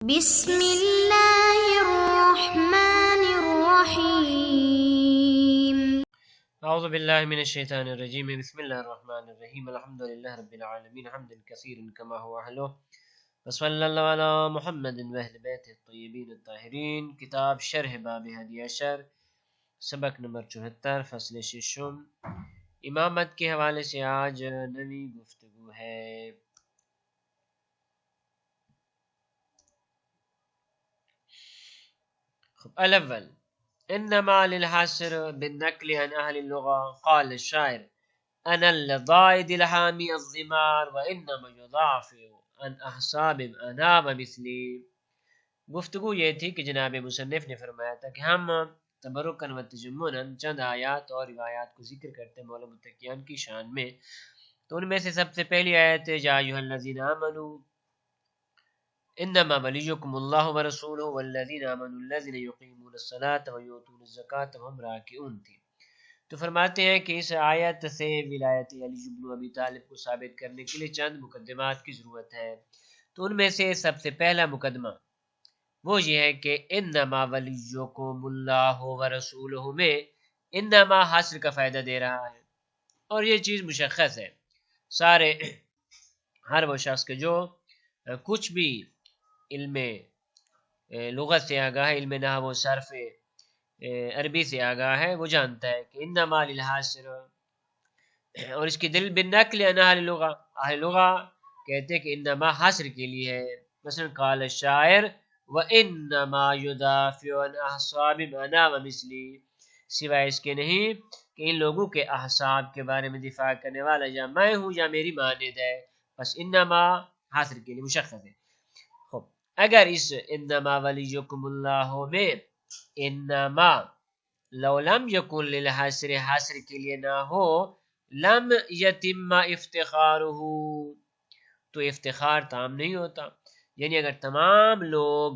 بسم اللہ الرحمن الرحیم۔ اعوذ باللہ من الشیطان الرجیم بسم اللہ الرحمن الرحیم الحمد للہ رب العالمین حمدا کثیرا کما هو اہلہ وصلی اللہ علی محمد و اہل بیت الطیبین الطاہرین۔ کتاب شرح باب ہادی عشر، سبق نمبر 74، فصل ششم، امامت کے حوالے سے آج نئی گفتگو ہے۔ الاول انما للحاصر بالنقل عن اہل اللغة قال الشاعر انا اللضائد الحامی الضمار وانما یضاعف عن احساب انا ومثلی۔ گفتگو یہ تھی کہ جناب مصنف نے فرمایا تھا کہ ہم تبرکن و تجمنا چند آیات اور روایات کو ذکر کرتے ہیں مولا متقیان کی شان میں، تو ان میں سے سب سے پہلی آیت ہے یا ایھا الذین آمنوا انما ولیکم اللہ ورسولہ والذین آمنوا الذین یقیمون الصلاۃ ویؤتون الزکاۃ وهم راکعون تھی۔ تو فرماتے ہیں کہ اس آیت سے ولایت علی بن ابی طالب کو ثابت کرنے کے لیے چند مقدمات کی ضرورت ہے۔ تو ان میں سے سب سے پہلا مقدمہ وہ یہ ہے کہ انما ولیکم اللہ ورسولہ میں انما حاصر کا فائدہ دے رہا ہے، اور یہ چیز مشخص ہے۔ سارے ہر وہ شخص کے جو کچھ بھی علم لغت سے آگاہ ہے، علم نحو و صرف عربی سے آگاہ ہے، وہ جانتا ہے کہ انما للحاصر، اور اس کی دلیل بالنقل عن اہل لغہ، اہل لغہ کہتے ہیں کہ انما حاصر کے لیے ہے۔ مثلا قال الشاعر وانما یدافع عن احساب انا ومثلی، سوائے اس کے نہیں کہ ان لوگوں کے احساب کے بارے میں دفاع کرنے والا یا میں ہوں یا میری مانند ہے، بس انما حاصر کے لیے مشخص ہے۔ اگر اس انما ولیکم اللہ میں انما لو لم یکن للحاصر، حاصر کے لیے نہ ہو، لم یتم افتخارہ، تو افتخار تام نہیں ہوتا۔ یعنی اگر تمام لوگ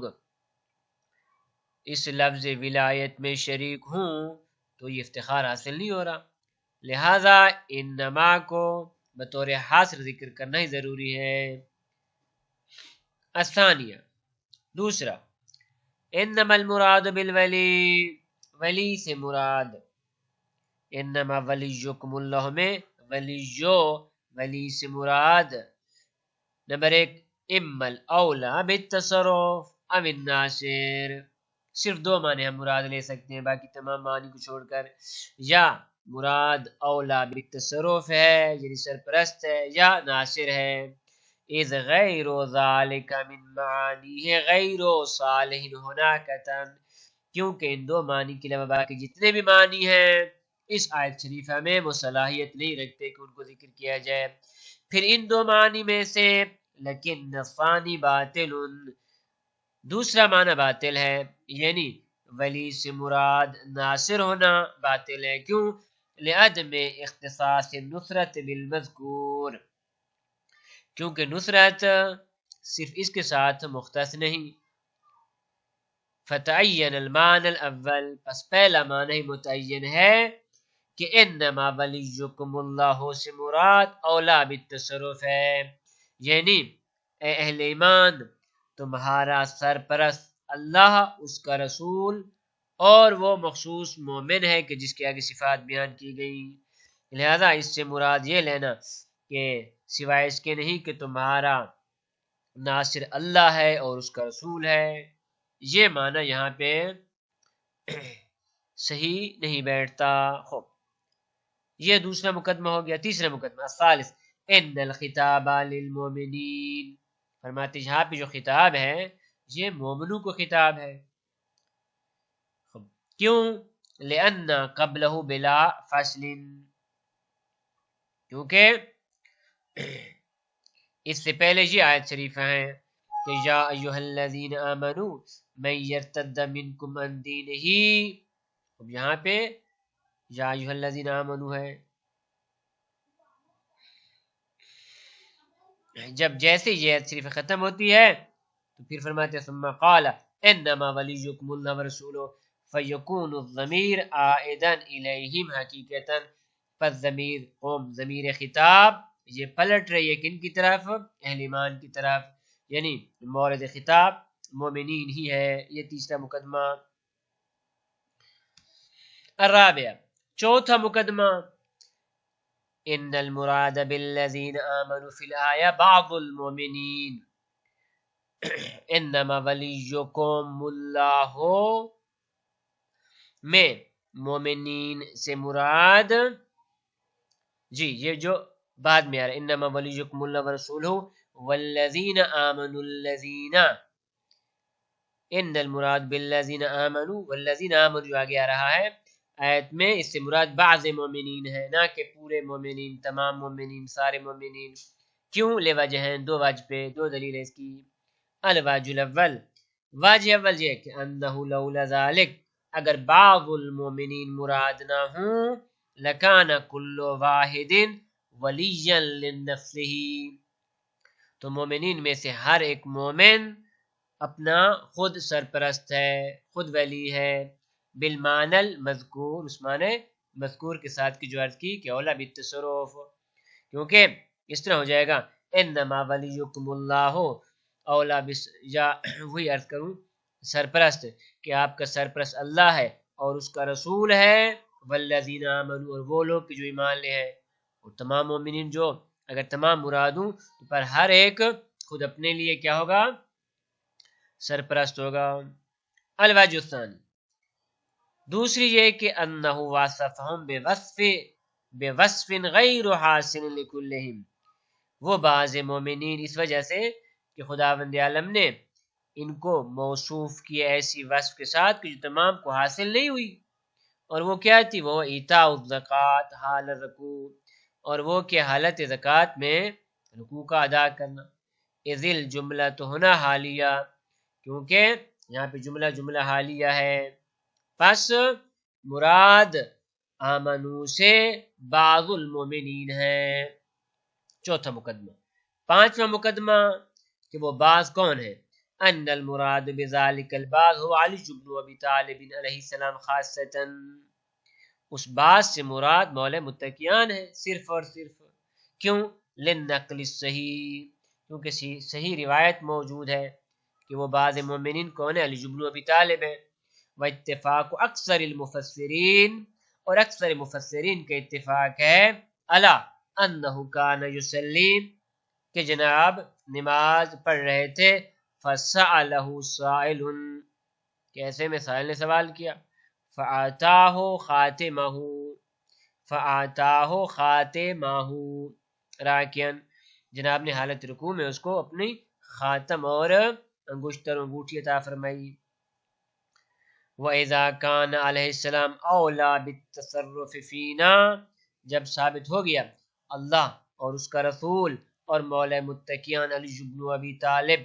اس لفظ ولایت میں شریک ہوں تو یہ افتخار حاصل نہیں ہو رہا، لہذا انما کو بطور حاصر ذکر کرنا ہی ضروری ہے۔ الثانیہ، دوسرا، انما المراد بالولی، ولی سے مراد انما ولیکم اللہ میں ولی سے مراد نمبر 1 اما الاولا بالتصرف ام الناصر، صرف دو معنی ہم مراد لے سکتے ہیں، باقی تمام معنی کو چھوڑ کر، یا مراد اولا بالتصرف ہے یعنی سرپرست ہے، یا ناصر ہے۔ اذ غیر ذالک من معانیہ غیر صالح ہناکتن، کیونکہ ان دو معنی کے علاوہ باقی جتنے بھی معنی ہیں اس آیت شریفہ میں وہ صلاحیت نہیں رکھتے کہ ان کو ذکر کیا جائے۔ پھر ان دو معنی میں سے لیکن الثانی باطل، دوسرا معنی باطل ہے، یعنی ولی سے مراد ناصر ہونا باطل ہے۔ کیوں؟ لعدم اختصاص النصرت بالمذکور، کیونکہ نصرت صرف اس کے ساتھ مختص نہیں۔ فتعین المعنی الاول، پس پہلا معنی متعین ہے کہ انما ولیکم اللہ سے مراد اولا بالتصرف ہے، یعنی اے اہل ایمان تمہارا سرپرست اللہ، اس کا رسول، اور وہ مخصوص مومن ہے کہ جس کے آگے صفات بیان کی گئی۔ لہذا اس سے مراد یہ لینا کہ سوائے اس کے نہیں کہ تمہارا ناصر اللہ ہے اور اس کا رسول ہے، یہ معنی یہاں پہ صحیح نہیں بیٹھتا۔ خوب، یہ دوسرا مقدمہ ہو گیا۔ تیسرا مقدمہ الثالث ان الخطاب للمؤمنین، فرماتے یہاں پہ جو خطاب ہے یہ مومنوں کو خطاب ہے۔ کیوں؟ لأن قبلہ بلا فصل، کیونکہ اس سے پہلے یہ آیت شریفہ ہیں کہ یا ایھا الذین آمنوا من یرتد منکم عن دینہ، اب یہاں پہ یا ایھا الذین آمنوا ہے، جب جیسے یہ آیت شریفہ ختم ہوتی ہے تو پھر فرماتے ہیں ثم قال انما ولیکم اللہ ورسولہ فیکون الضمیر عائدا الیہم حقیقتا، پس ضمیر قوم، ضمیر خطاب یہ پلٹ رہی ہے کن کی طرف؟ اہل ایمان کی طرف، یعنی مورد خطاب مومنین ہی ہے۔ یہ تیسرا مقدمہ۔ الرابع، چوتھا مقدمہ، ان المراد بالذین آمنوا فی الآیہ بعض المؤمنین انما ولیکم اللہ میں مومنین سے مراد، جی یہ جو بعد میں آ رہا ہے انما ولیکم اللہ ورسولہ والذین آمنوا الذین، ان المراد بالذین آمنوا والذین آمنوا جو آگے آ رہا ہے آیت میں، اس سے مراد بعض مومنین ہے، نہ کہ پورے مومنین، تمام مومنین، سارے مومنین۔ کیوں؟ لوجہ ہیں، دو وجہ پہ، دو دلیل ہے اس کی۔ الوجہ الاول، وجہ اول یہ کہ انہ لولا ذالک، اگر بعض المومنین مراد نہ ہوں، لکان کل واحد ولیا لنفسہ، تو مومنین میں سے ہر ایک مومن اپنا خود سرپرست ہے، خود ولی ہے، بالمعنی المذکور، اس معنی مذکور کے ساتھ کی جو عرض کی کہ اولا بالتصرف، کیونکہ اس طرح ہو جائے گا انما ولیکم اللہ اولا یا وہی عرض کروں سرپرست، کہ آپ کا سرپرست اللہ ہے اور اس کا رسول ہے، والذین آمنوا، اور وہ لوگ کہ جو ایمان لے ہیں، اور تمام مومنین جو، اگر تمام مراد ہوں تو پر ہر ایک خود اپنے لیے کیا ہوگا؟ سرپرست ہوگا۔ الوجہ الثانی، دوسری یہ کہ انہ واصفہم بوصف غیر حاصل لکلہم، وہ بعض مومنین اس وجہ سے کہ خداوند عالم نے ان کو موصوف کیا ایسی وصف کے ساتھ کہ جو تمام کو حاصل نہیں ہوئی، اور وہ کیا تھی؟ وہ ایتاء الزکوٰۃ حال الرکوع، اور وہ کہ حالت زکوٰۃ میں رکوع کا ادا کرنا۔ اذ الجملہ تو ہونا حالیہ، کیونکہ یہاں پہ جملہ حالیہ ہے، پس مراد آمنو سے بعض المومنین ہے۔ چوتھا مقدمہ۔ پانچواں مقدمہ کہ وہ بعض کون ہے؟ ان المراد بذالک البعض هو علی بن ابی طالب علیہ السلام خاصتا، اس بعض سے مراد مولا متقیان ہے صرف اور صرف۔ کیوں؟ للنقل الصحیح، کیونکہ صحیح روایت موجود ہے کہ وہ بعض مومنین کون ہے؟ علی بن ابی طالب ہے۔ واتفاق اکثر المفسرین، اور اکثر مفسرین کا اتفاق ہے، الا انہ کان یصلی، کہ جناب نماز پڑھ رہے تھے، فسألہ سائل، کیسے میں سائل نے سوال کیا، فآتاہ خاتمہ راکین، جناب نے حالت رکوع میں اس کو اپنی خاتم اور انگشتر انگوٹھی عطا فرمائی۔ وَإِذَا كَانَ علیہ السلام اولا بالتصرف فینا، جب ثابت ہو گیا اللہ اور اس کا رسول اور مولا متقیان علی بن ابی طالب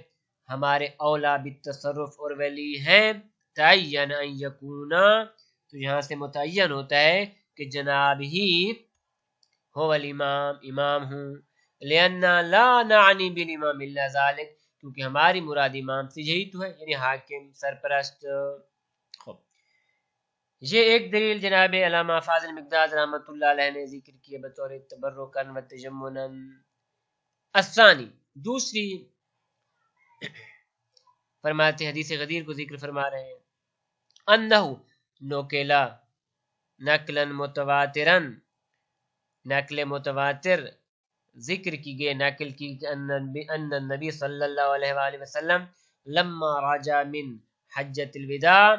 ہمارے اولا بالتصرف اور ولی ہیں، تعین ان یکونا، تو یہاں سے متعین ہوتا ہے کہ جناب ہی ہو الامام، امام ہوں، لأننا لا نعنی بالامام الا ذالک، کیونکہ ہماری مراد امام سے یہی تو ہے، یعنی حاکم، سرپرست۔ یہ ایک دلیل جناب علامہ فاضل مقداد رحمۃ اللہ علیہ نے ذکر کیے بطور تبرکا و تجمنا۔ الثانی، دوسری فرماتے حدیث غدیر کو ذکر فرما رہے ہیں، انہ نوکلا نقلا متواترا، نقل متواتر ذکر کی گئے، نقل کی ان النبی صلی اللہ علیہ وآلہ وسلم لما راجع من حجۃ الوداع،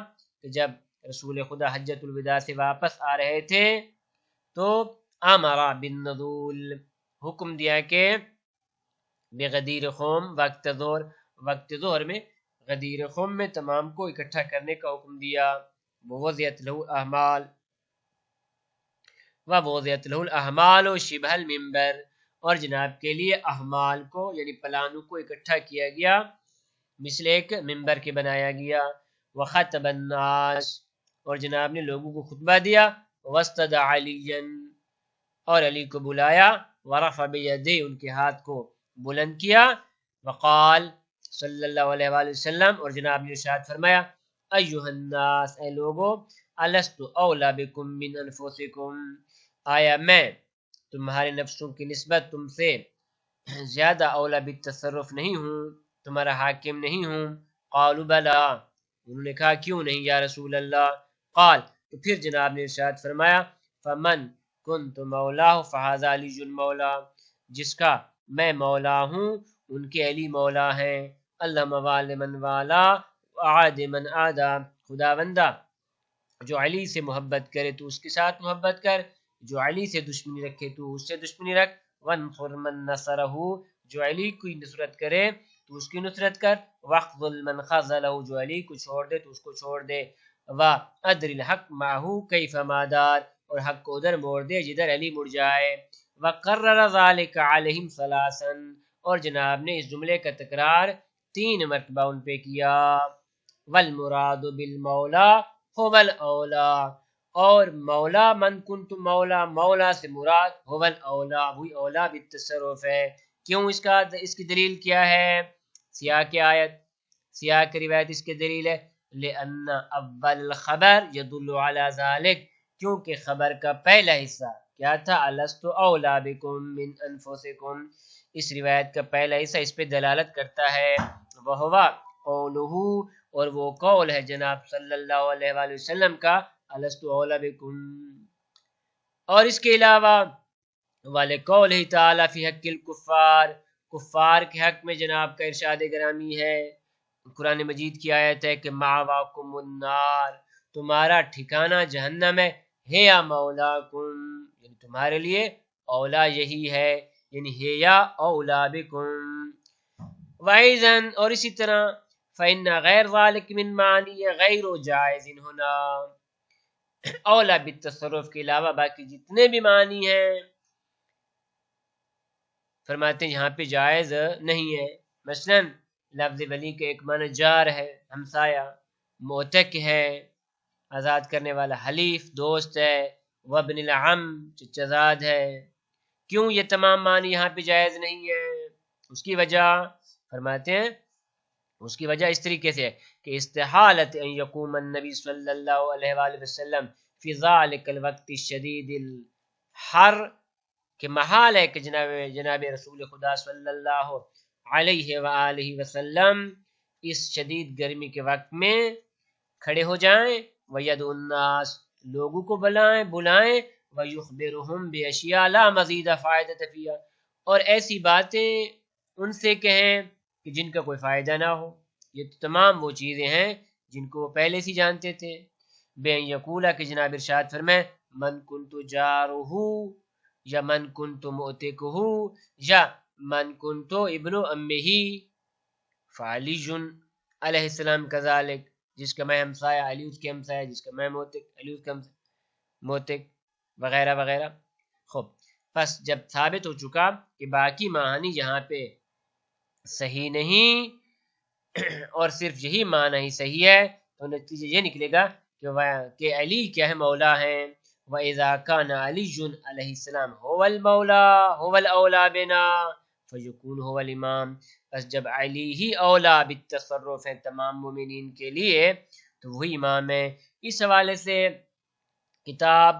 جب رسول خدا حجۃ الوداع سے واپس آ رہے تھے تو امر بالنزول، حکم دیا کہ بغدیر قوم، وقت ظہر میں غدیر قوم میں تمام کو اکٹھا کرنے کا حکم دیا۔ ووضعت له الاحمال شبہ المنبر، اور جناب کے لیے احمال کو یعنی پلانوں کو اکٹھا کیا گیا مثل ایک منبر کے بنایا گیا۔ وخطب الناس، اور جناب نے لوگوں کو خطبہ دیا، واستدعا علیا، اور علی کو بلایا، ورفع بیدیہ، ان کے ہاتھ کو بلند کیا، وقال صلی اللہ علیہ وآلہ وسلم، اور جناب نے ارشاد فرمایا، ایھا الناس، اے لوگو، الست اولا بکم من انفسکم، آیا میں تمہارے نفسوں کی نسبت تم سے زیادہ اولا بالتصرف نہیں ہوں، تمہارا حاکم نہیں ہوں، قالوا بلا، انہوں نے کہا کیوں نہیں یا رسول اللہ؟ قال، تو پھر جناب نے ارشاد فرمایا فمن کنت مولا فہذا علی مولا، جس کا میں مولا ہوں ان کے علی مولا ہیں. اللہ موال من والا وعاد من آدا، خدا بندہ جو علی سے محبت کرے تو اس کے ساتھ محبت کر، جو علی سے دشمنی رکھے تو اس سے دشمنی رکھ. وانصر من نصرہ، جو علی کی نصرت کرے تو اس کی نصرت کر. واخذل من خذلہ، جو علی کو چھوڑ دے تو اس کو چھوڑ دے. وادر الحق معہ کیف ما دار، اور حق کو ادھر موڑ دے جدھر علی مڑ جائے. وقرر ذلك علیہم ثلاثا، اور جناب نے اس جملے کا تکرار 3 مرتبہ ان پہ کیا. والمراد بالمولا هو الاولا، اور مولا من کنت مولا، مولا سے مراد هو الاولا، وہی اولا بالتصرف ہے. کیوں اس کی دلیل کیا ہے؟ سیاق آیت، سیاق روایت اس کی دلیل ہے لأن اول الخبر يدل على ذلك، کیونکہ خبر کا پہلا حصہ کیا تھا؟ الست اولا بکم من انفسکم، اس روایت کا پہلا حصہ اس پہ دلالت کرتا ہے. وہوا قولہ، اور وہ قول ہے جناب صلی اللہ علیہ وآلہ وسلم کا الست اولا بکم. اور اس کے علاوہ وَلِقَوْلِهِ تعالیٰ فی حق الکفار، کفار کے حق میں جناب کا ارشاد گرامی ہے. قرآن مجید کی آیت ہے کہ مَعْوَاكُمُ النَّارِ، تمہارا ٹھکانہ جہنم ہے. ہے یا مولاکم، یعنی تمہارے لیے اولا یہی ہے، یعنی ہے یا اولا بکم. وَإِذَن، اور اسی طرح فَإِنَّ غَيْرَ ذَلِكَ مِن مَعْنِيَ غَيْرُ جَائِزٍ ہونا، اولا بالتصرف کے علاوہ باقی جتنے بھی معنی ہیں فرماتے ہیں یہاں پہ جائز نہیں ہے. مثلا لفظ ولی کے ایک معنی جار ہے، ہمسایہ، معتق ہے، آزاد کرنے والا، حلیف، دوست ہے، وابن العم، چچا زاد ہے. کیوں یہ تمام معنی یہاں پہ جائز نہیں ہے؟ اس کی وجہ فرماتے ہیں اس کی وجہ اس طریقے سے ہے کہ استحالت ان یقوم النبی صلی اللہ علیہ وآلہ وسلم فی ذالک الوقت الشدید الحر، کہ محال ہے کہ جناب رسول خدا صلی اللہ علیہ وآلہ وسلم اس شدید گرمی کے وقت میں کھڑے ہو جائیں. وَيَدْعُ النَّاسِ، لوگوں کو بلائیں. وَيُخْبِرُهُمْ بِأَشْيَاءَ لَا مَزِيدَ فَائِدَةَ فِيهَا، اور ایسی باتیں ان سے کہیں کہ جن کا کوئی فائدہ نہ ہو. یہ تمام وہ چیزیں ہیں جن کو وہ پہلے سے جانتے تھے. بے یقولا کہ جناب ارشاد فرمائے من کنت جارہ، یا من کنت معتقہ، یا من کنت ابن امہ فعلی علیہ السلام کذالک، جس کا میں ہمسایہ علی اس کے ہمسایہ، جس کا میں معتق علی اس کا معتق، وغیرہ وغیرہ. خوب، پس جب ثابت ہو چکا کہ باقی معنی یہاں پہ صحیح نہیں اور صرف یہی معنی ہی صحیح ہے، تو نتیجہ یہ نکلے گا کہ علی کیا ہے؟ مولا ہیں. وَإِذَا كَانَ عَلِيٌّ علیہ السلام هو المولا هو الاولا بنا فَيَكُونُ هو الامام، بس جب علی ہی اولا بالتصرف ہے تمام مومنین کے لیے تو وہی امام ہے. اس حوالے سے کتاب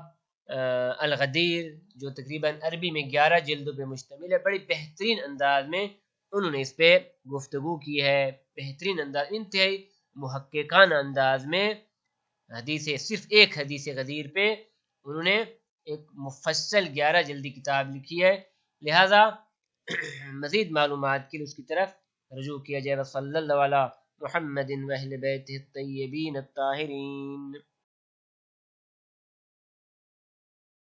الغدیر جو تقریباً عربی میں 11 جلدوں پہ مشتمل ہے، بڑی بہترین انداز میں انہوں نے اس پہ گفتگو کی ہے. بہترین انداز، انتہائی محققانہ انداز میں صرف ایک حدیث غدیر پہ انہوں نے ایک مفصل 11 جلدی کتاب لکھی ہے. لہذا مزید معلومات کے لیے اس کی طرف رجوع کیا جائے. صلی اللہ علیہ محمد و اہل بیتہ الطیبین الطاہرین.